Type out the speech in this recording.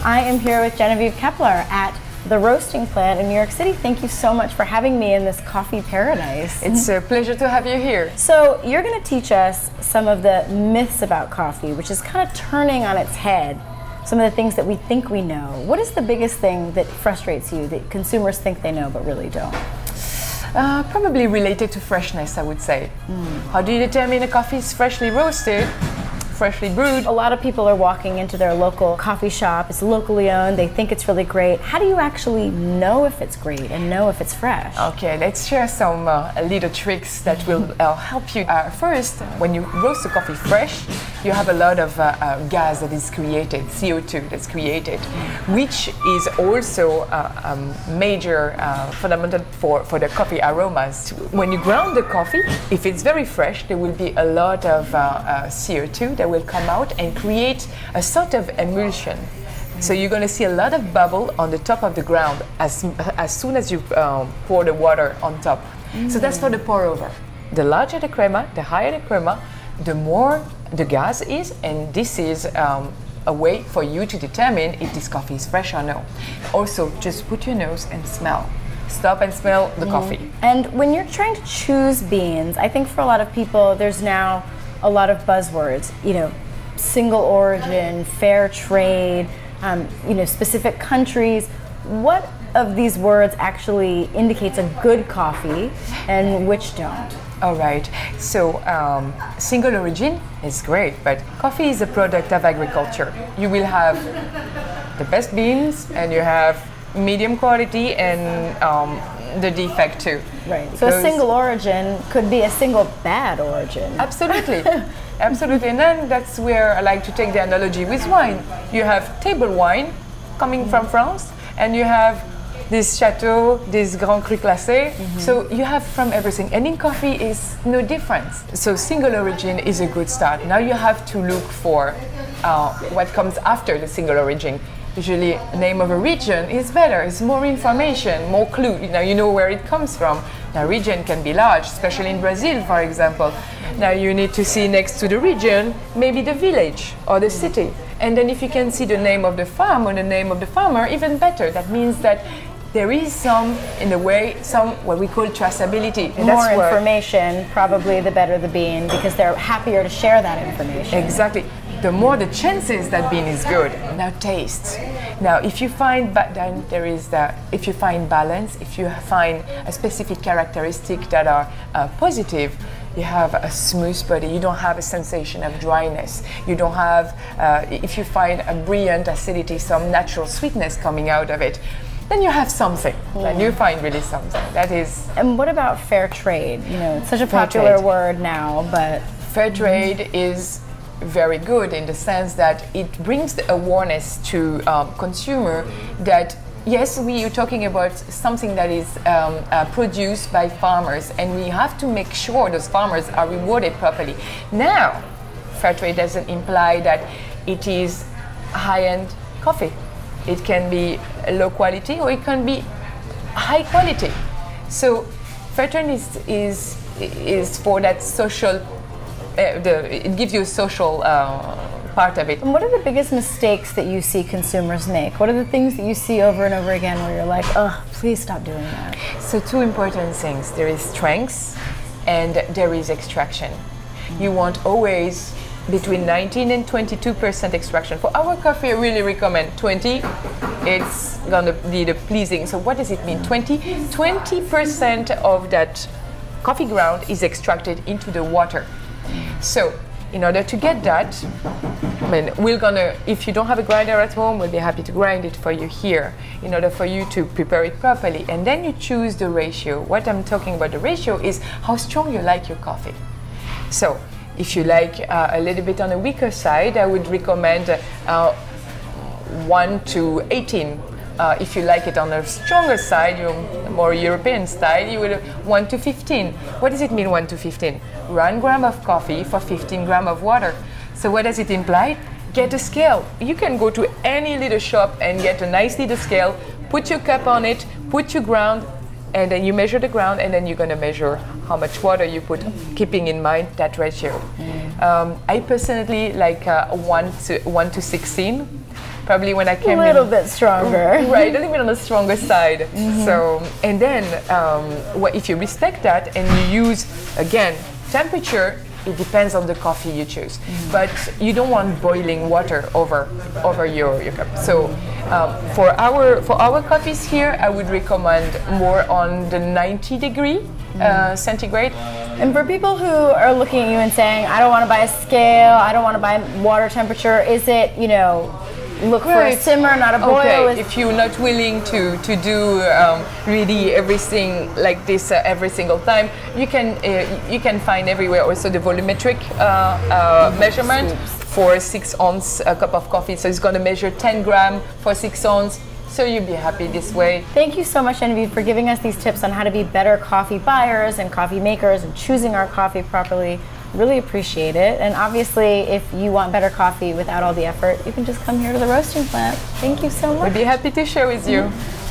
I am here with Genevieve Kepler at the roasting plant in New York City. Thank you so much for having me in this coffee paradise. It's a pleasure to have you here. So you're going to teach us some of the myths about coffee, which is kind of turning on its head some of the things that we think we know. What is the biggest thing that frustrates you that consumers think they know but really don't? Probably related to freshness, I would say. How do you determine a coffee is freshly roasted, freshly brewed? A lot of people are walking into their local coffee shop. It's locally owned. They think it's really great. How do you actually know if it's great and know if it's fresh? Okay, let's share some little tricks that will help you. First, when you roast a coffee fresh, you have a lot of gas that is created, CO2 that's created, which is also a major fundamental for the coffee aromas. When you ground the coffee, if it's very fresh, there will be a lot of CO2 that will come out and create a sort of emulsion. So you're going to see a lot of bubble on the top of the ground as soon as you pour the water on top. So that's for the pour over. The larger the crema, the higher the crema, the more the gas is, and this is a way for you to determine if this coffee is fresh or no. Also, just put your nose and smell. Stop and smell the coffee. And when you're trying to choose beans, I think for a lot of people, there's now a lot of buzzwords, you know, single origin, fair trade, you know, specific countries. What of these words actually indicates a good coffee and which don't? All right, so single origin is great, but coffee is a product of agriculture. You will have the best beans and you have medium quality and the defect too. Right, so a single origin could be a single bad origin. Absolutely, absolutely, and then that's where I like to take the analogy with wine. You have table wine coming from France, and you have this chateau, this Grand Cru Classé, so you have from everything. And in coffee is no difference. So single origin is a good start. Now you have to look for what comes after the single origin. Usually name of a region is better, it's more information, more clue, you know where it comes from. Now region can be large, especially in Brazil, for example. Now you need to see next to the region, maybe the village or the city. And then if you can see the name of the farm or the name of the farmer, even better. That means that there is some, in a way, some what we call traceability. And more information, probably the better the bean, because they're happier to share that information. Exactly. The more the chances that bean is good. Now taste. Now if you find if you find balance, if you find a specific characteristic that are positive, you have a smooth body. You don't have a sensation of dryness. You don't have, if you find a brilliant acidity, some natural sweetness coming out of it, then you have something. Then you find really something. That is. And what about fair trade? You know, it's such a popular word now, but fair trade is very good in the sense that it brings the awareness to consumer that yes, you're talking about something that is produced by farmers, and we have to make sure those farmers are rewarded properly. Now, fair trade doesn't imply that it is high-end coffee. It can be low quality or it can be high quality. So fair trade is for that social. It gives you a social part of it. And what are the biggest mistakes that you see consumers make? What are the things that you see over and over again where you're like, oh, please stop doing that? So two important things. There is strength and there is extraction. You want always between 19 and 22% extraction. For our coffee, I really recommend 20. It's gonna be the pleasing. So what does it mean? 20% of that coffee ground is extracted into the water. So in order to get that, I mean, if you don't have a grinder at home, we'll be happy to grind it for you here in order for you to prepare it properly. And then you choose the ratio. What I'm talking about the ratio is how strong you like your coffee. So if you like a little bit on the weaker side, I would recommend 1 to 18. If you like it on the stronger side, more European style, you would 1 to 15. What does it mean 1 to 15? 1 gram of coffee for 15 grams of water. So what does it imply? Get a scale. You can go to any little shop and get a nice little scale, put your cup on it, put your ground, and then you measure the ground, and then you're going to measure how much water you put, keeping in mind that ratio. I personally like 1 to 16. Probably when I came a little bit stronger. Right, a little bit on the stronger side. So, and then if you respect that and you use, again, temperature, it depends on the coffee you choose. But you don't want boiling water over your cup. So for our coffees here, I would recommend more on the 90-degree centigrade. And for people who are looking at you and saying, I don't want to buy a scale, I don't want to buy water temperature, is it, look for a simmer, not a boil? Okay, if you're not willing to do really everything like this every single time, you can find everywhere also the volumetric measurement for 6 ounce cup of coffee. So it's going to measure 10 grams for 6 ounce. So you'll be happy this way. Thank you so much, Genevieve, for giving us these tips on how to be better coffee buyers and coffee makers and choosing our coffee properly. Really appreciate it. And obviously, if you want better coffee without all the effort, you can just come here to the roasting plant. Thank you so much. I'd be happy to share with you.